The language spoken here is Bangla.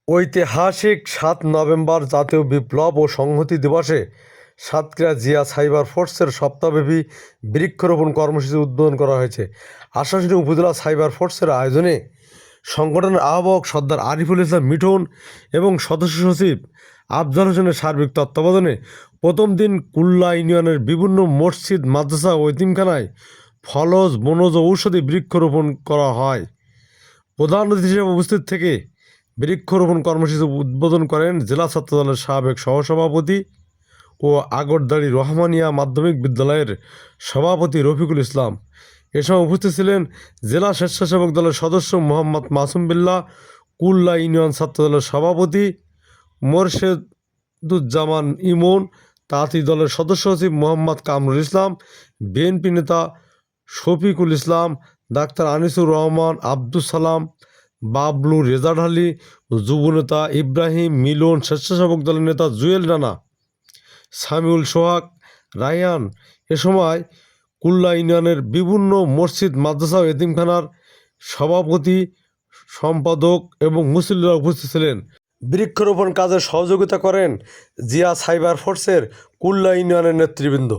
ঐতিহাসিক ৭ নভেম্বর জাতীয় বিপ্লব ও সংহতি দিবসে সাতক্ষীরা জিয়া সাইবার ফোর্সের সপ্তাহব্যাপী বৃক্ষরোপণ কর্মসূচি উদ্বোধন করা হয়েছে। আশাশুনি উপজেলা সাইবার ফোর্সের আয়োজনে সংগঠনের আহ্বায়ক সর্দার আরিফুল ইসলাম মিঠুন এবং সদস্য সচিব আফজাল হোসেনের সার্বিক তত্ত্বাবধানে প্রথম দিন কুল্লা ইউনিয়নের বিভিন্ন মসজিদ, মাদ্রাসা ও এতিমখানায় ফলজ, বনজ ও ঔষধি বৃক্ষরোপণ করা হয়। প্রধান অতিথি হিসেবে উপস্থিত থেকে বৃক্ষরোপণ কর্মসূচি উদ্বোধন করেন জেলা ছাত্রদলের সাবেক সহসভাপতি ও আগরদাড়ি রহমানিয়া মাধ্যমিক বিদ্যালয়ের সভাপতি রফিকুল ইসলাম। এ সময় উপস্থিত ছিলেন জেলা স্বেচ্ছাসেবক দলের সদস্য মোহাম্মদ মাসুম বিল্লাহ, কুল্লা ইউনিয়ন ছাত্রদলের সভাপতি মোরশেদুজ্জামান ইমন, তাঁতি দলের সদস্য সচিব মোহাম্মদ কামরুল ইসলাম, বিএনপি নেতা শফিকুল ইসলাম, ডাক্তার আনিসুর রহমান, আব্দুস সালাম, বাবলু, রেজাড আলী, যুবনেতা ইব্রাহিম, মিলন, স্বেচ্ছাসেবক দলের নেতা জুয়েল রানা, সামিউল সোহাগ, রায়হান। এ সময় কুল্লা ইউনিয়নের বিভিন্ন মসজিদ, মাদ্রাসা ও এতিমখানার সভাপতি, সম্পাদক এবং মুসল্লিরা উপস্থিত ছিলেন। বৃক্ষরোপণ কাজে সহযোগিতা করেন জিয়া সাইবার ফোর্সের কুল্লা ইউনিয়নের নেতৃবৃন্দ।